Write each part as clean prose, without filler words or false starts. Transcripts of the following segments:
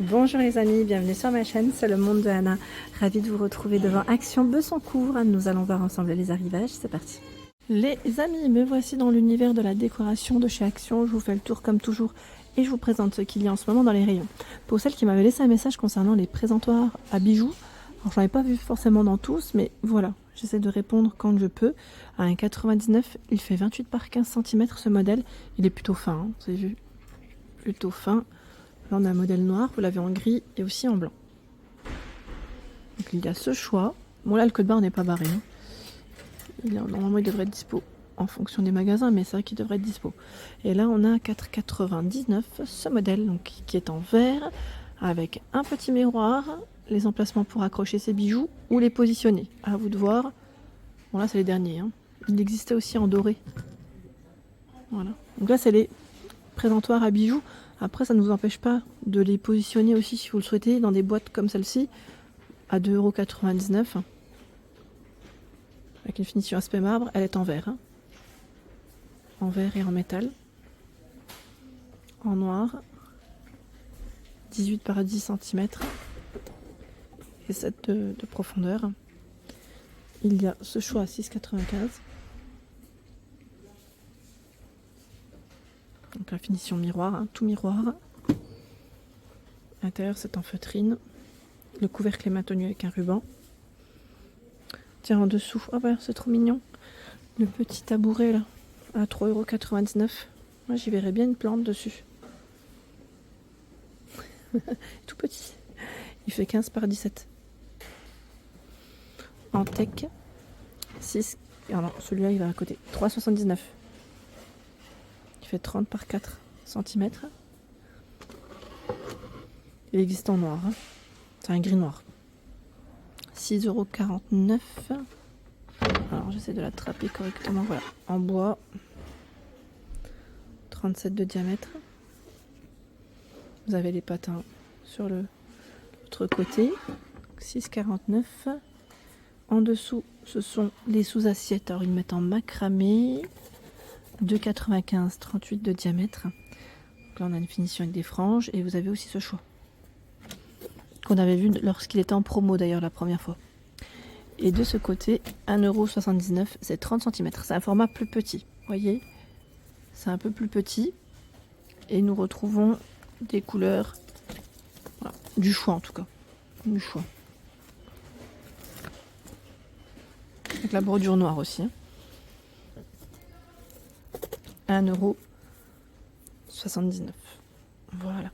Bonjour les amis, bienvenue sur ma chaîne, c'est le monde de Anna. Ravie de vous retrouver devant Action Besancourt. Nous allons voir ensemble les arrivages, c'est parti. Les amis, me voici dans l'univers de la décoration de chez Action. Je vous fais le tour comme toujours et je vous présente ce qu'il y a en ce moment dans les rayons. Pour celles qui m'avaient laissé un message concernant les présentoirs à bijoux, alors j'en ai pas vu forcément dans tous, mais voilà, j'essaie de répondre quand je peux. À un 99, il fait 28 par 15 cm ce modèle. Il est plutôt fin, hein, vous avez vu, plutôt fin. Là, on a un modèle noir, vous l'avez en gris et aussi en blanc. Donc il y a ce choix. Bon là, le code barre n'est pas barré. Hein. Normalement, il devrait être dispo en fonction des magasins, mais c'est vrai qu'il devrait être dispo. Et là, on a un 4,99 ce modèle, donc qui est en verre, avec un petit miroir, les emplacements pour accrocher ses bijoux ou les positionner. À vous de voir. Bon là, c'est les derniers. Hein. Il existait aussi en doré. Voilà. Donc là, c'est les présentoirs à bijoux. Après, ça ne vous empêche pas de les positionner aussi, si vous le souhaitez, dans des boîtes comme celle-ci, à 2,99 €. Avec une finition aspect marbre, elle est en verre. Hein. En verre et en métal. En noir. 18 par 10 cm. Et 7 de profondeur. Il y a ce choix à 6,95 €. Donc la finition miroir, hein, tout miroir. À l'intérieur, c'est en feutrine. Le couvercle est maintenu avec un ruban. Tiens, en dessous, ah bah c'est trop mignon. Le petit tabouret là, à 3,99 €. Moi, j'y verrais bien une plante dessus. Tout petit. Il fait 15 par 17. En tech, 6. Alors, celui-là, il va à côté. 3,79 €. Il fait 30 par 4 cm. Il existe en noir. Hein. C'est un gris noir. 6,49 €. Alors j'essaie de l'attraper correctement. Voilà. En bois. 37 de diamètre. Vous avez les patins sur l'autre côté. 6,49 €. En dessous, ce sont les sous-assiettes. Alors ils mettent en macramé. 2,95 €, 38 de diamètre. Donc là on a une finition avec des franges. Et vous avez aussi ce choix. Qu'on avait vu lorsqu'il était en promo d'ailleurs la première fois. Et de ce côté, 1,79 €, c'est 30 cm. C'est un format plus petit, vous voyez. C'est un peu plus petit. Et nous retrouvons des couleurs, voilà, du choix en tout cas. Du choix. Avec la bordure noire aussi. Hein. 1,79 €. Voilà.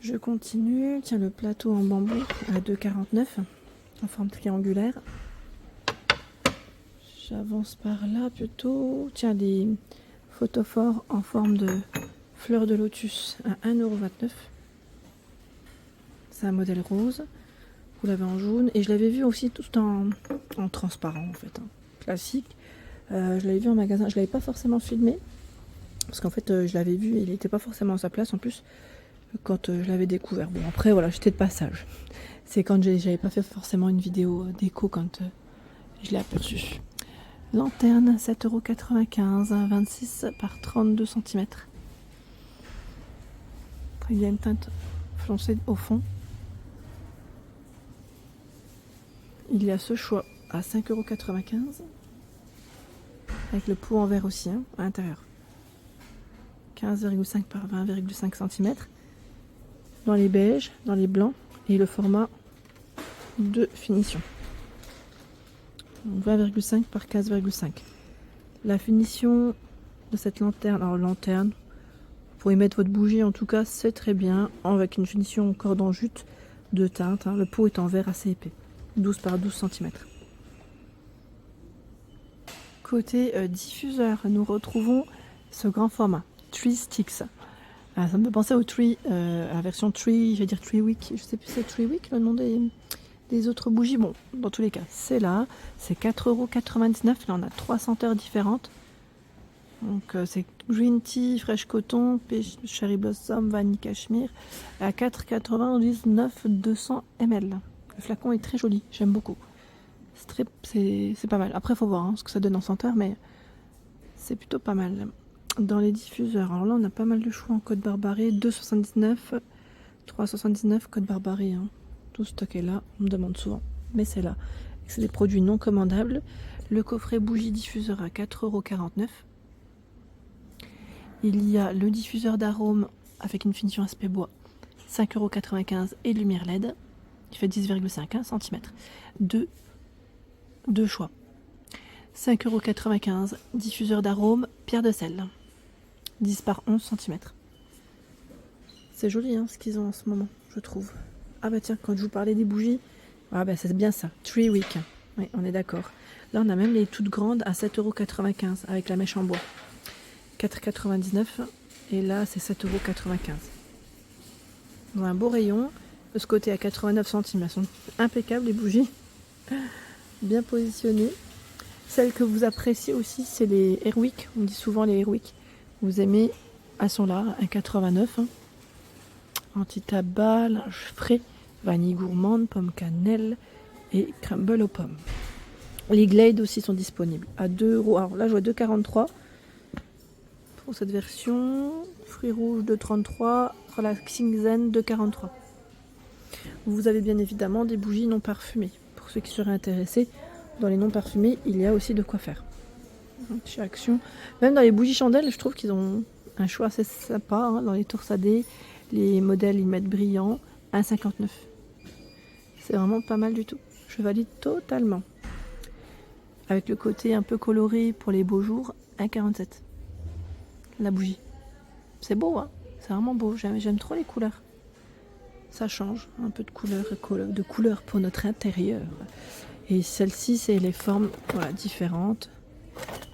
Je continue. Tiens, le plateau en bambou à 2,49 € en forme triangulaire. J'avance par là plutôt. Tiens, des photophores en forme de fleur de lotus à 1,29 €. C'est un modèle rose. Vous l'avez en jaune. Et je l'avais vu aussi tout en transparent en fait. Hein. Classique. Je l'avais vu en magasin. Je ne l'avais pas forcément filmé. Parce qu'en fait, je l'avais vu et il n'était pas forcément à sa place en plus. Quand je l'avais découvert. Bon, après, voilà, j'étais de passage. C'est quand j'avais pas fait forcément une vidéo déco quand je l'ai aperçu. Lanterne, 7,95 €, 26 par 32 cm. Il y a une teinte foncée au fond. Il y a ce choix à 5,95 €. Avec le pot en verre aussi, hein, à l'intérieur. 15,5 par 20,5 cm. Dans les beiges, dans les blancs et le format de finition. 20,5 par 15,5. La finition de cette lanterne, alors lanterne, pour y mettre votre bougie en tout cas, c'est très bien, avec une finition cordon jute de teinte. Hein. Le pot est en verre assez épais, 12 par 12 cm. Côté diffuseur, nous retrouvons ce grand format, Tree Sticks. Ah, ça me fait penser au Tree, à la version Tree, je vais dire Tree Week, je sais plus si c'est Tree Week le nom des autres bougies. Bon, dans tous les cas, c'est là, c'est 4,99 €. Là, on a 3 senteurs différentes. Donc, c'est Green Tea, Fresh Coton, Cherry Blossom, Vanille Cachemire, à 4,99 € 200 ml. Le flacon est très joli, j'aime beaucoup. C'est pas mal. Après, il faut voir hein, ce que ça donne en senteur, mais c'est plutôt pas mal. Dans les diffuseurs, alors là, on a pas mal de choix en code barbaré, 2,79 €, 3,79 code barbarie. Hein. Tout stock est là, on me demande souvent. Mais c'est là. C'est des produits non commandables. Le coffret bougie diffuseur à 4,49 €. Il y a le diffuseur d'arôme avec une finition aspect bois, 5,95 € et lumière LED, qui fait 10,5 cm. Deux choix. 5,95 €, diffuseur d'arôme, pierre de sel, 10 par 11 cm. C'est joli hein, ce qu'ils ont en ce moment, je trouve. Ah bah tiens, quand je vous parlais des bougies, ah bah c'est bien ça, 3 Wick. Oui, on est d'accord. Là, on a même les toutes grandes à 7,95 € avec la mèche en bois. 4,99 € et là, c'est 7,95 €. Dans un beau rayon. De ce côté, à 89 centimes, elles sont impeccables, les bougies. Bien positionnées. Celles que vous appréciez aussi, c'est les Airwick. On dit souvent les Airwick. Vous aimez, elles sont là, 1,89 €. Hein. Anti-tabac, linge frais, vanille gourmande, pomme cannelle et crumble aux pommes. Les Glade aussi sont disponibles à 2 €. Alors là, je vois 2,43 € pour cette version. Fruits rouges 2,33 €, Relaxing Zen 2,43 €. Vous avez bien évidemment des bougies non parfumées. Pour ceux qui seraient intéressés, dans les non parfumés, il y a aussi de quoi faire. Chez Action, même dans les bougies chandelles, je trouve qu'ils ont un choix assez sympa. Hein, dans les torsadés, les modèles ils mettent brillant, 1,59 €. C'est vraiment pas mal du tout. Je valide totalement. Avec le côté un peu coloré pour les beaux jours, 1,47 €. La bougie. C'est beau, hein. C'est vraiment beau. J'aime trop les couleurs. Ça change. Un peu de couleur pour notre intérieur. Et celle-ci, c'est les formes voilà, différentes.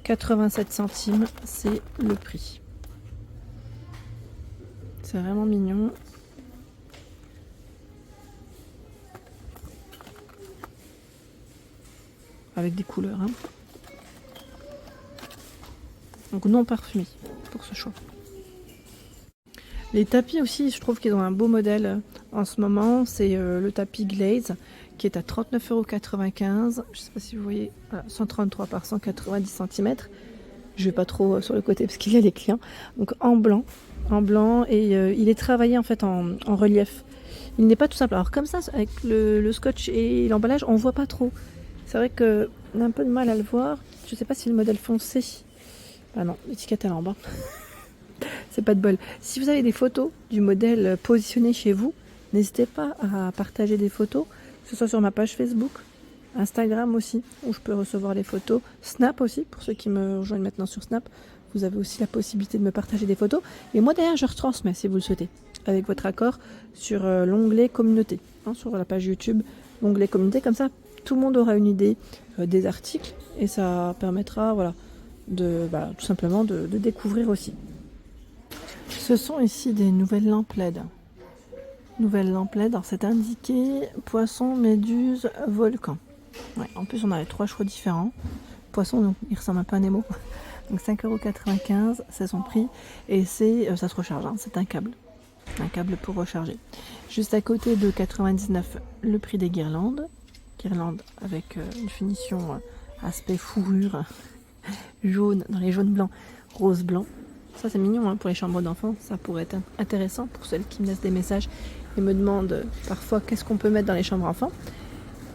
87 centimes, c'est le prix. C'est vraiment mignon. Avec des couleurs. Hein. Donc non parfumé pour ce choix. Les tapis aussi, je trouve qu'ils ont un beau modèle en ce moment. C'est le tapis Glaze qui est à 39,95 €. Je ne sais pas si vous voyez, voilà, 133 par 190 cm. Je vais pas trop sur le côté parce qu'il y a les clients. Donc en blanc et il est travaillé en fait en relief. Il n'est pas tout simple. Alors comme ça, avec le scotch et l'emballage, on voit pas trop. C'est vrai qu'on a un peu de mal à le voir. Je sais pas si le modèle foncé. Ah non, l'étiquette est en bas. C'est pas de bol. Si vous avez des photos du modèle positionné chez vous, n'hésitez pas à partager des photos, que ce soit sur ma page Facebook, Instagram aussi, où je peux recevoir les photos. Snap aussi, pour ceux qui me rejoignent maintenant sur Snap, vous avez aussi la possibilité de me partager des photos. Et moi derrière, je retransmets si vous le souhaitez, avec votre accord, sur l'onglet communauté, hein, sur la page YouTube, l'onglet communauté. Comme ça, tout le monde aura une idée des articles et ça permettra voilà, tout simplement de découvrir aussi. Ce sont ici des nouvelles lampes LED. Nouvelles lampes LED, alors c'est indiqué poisson, méduse, volcan. Ouais, en plus on a les 3 choix différents. Poisson, donc, il ressemble un peu à Nemo. Donc 5,95 €, c'est son prix. Et ça se recharge, hein, c'est un câble. Un câble pour recharger. Juste à côté de 99, le prix des guirlandes. Guirlandes avec une finition aspect fourrure jaune, dans les jaunes blancs, rose blanc. Ça c'est mignon hein, pour les chambres d'enfants, ça pourrait être intéressant pour celles qui me laissent des messages et me demandent parfois qu'est-ce qu'on peut mettre dans les chambres enfants.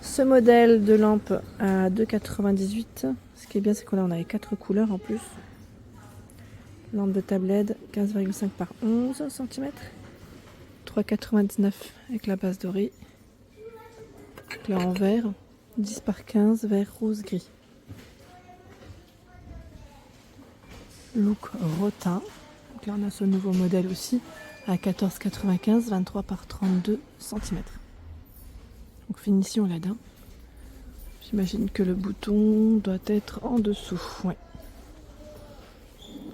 Ce modèle de lampe à 2,98 €, ce qui est bien c'est qu'on a les 4 couleurs en plus. Lampe de table LED 15,5 par 11 cm, 3,99 € avec la base dorée. Là en vert, 10 par 15, vert rose gris. Look rotin. Donc là on a ce nouveau modèle aussi à 14,95 €, 23 par 32 cm. Donc finition LED. Hein. J'imagine que le bouton doit être en dessous. Ouais.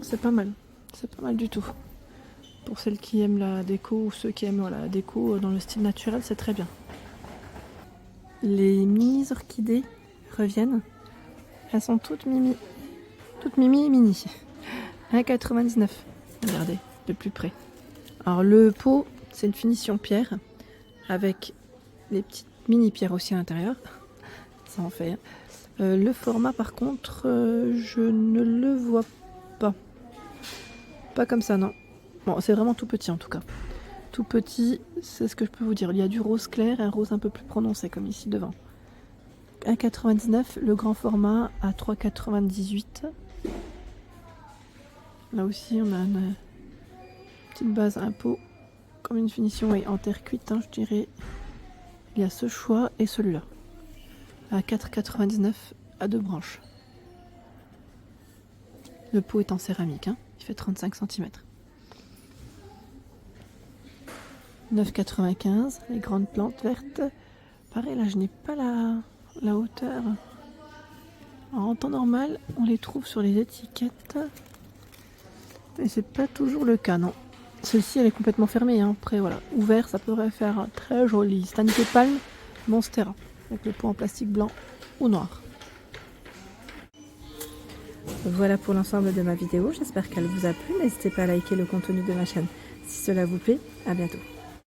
C'est pas mal. C'est pas mal du tout. Pour celles qui aiment la déco ou ceux qui aiment la déco dans le style naturel, c'est très bien. Les mini orchidées reviennent. Elles sont toutes mimi. Toutes mimi et mini. 1,99 €. Regardez, de plus près. Alors le pot, c'est une finition pierre avec les petites mini pierres aussi à l'intérieur. Ça en fait. Le format par contre, je ne le vois pas. Pas comme ça, non. Bon, c'est vraiment tout petit en tout cas. tout petit, c'est ce que je peux vous dire. Il y a du rose clair et un rose un peu plus prononcé, comme ici devant. 1,99 le grand format à 3,98. Là aussi, on a une petite base à pot, comme une finition en terre cuite, hein, je dirais. Il y a ce choix et celui-là. À 4,99 à 2 branches. Le pot est en céramique, hein, il fait 35 cm. 9,95 les grandes plantes vertes. Pareil, là, je n'ai pas la hauteur. Alors, en temps normal, on les trouve sur les étiquettes. Et c'est pas toujours le cas, non. Celle-ci, elle est complètement fermée. Hein. Après, voilà, ouvert, ça pourrait faire très joli. Stanité Palme Monstera, avec le pot en plastique blanc ou noir. Voilà pour l'ensemble de ma vidéo. J'espère qu'elle vous a plu. N'hésitez pas à liker le contenu de ma chaîne si cela vous plaît. À bientôt.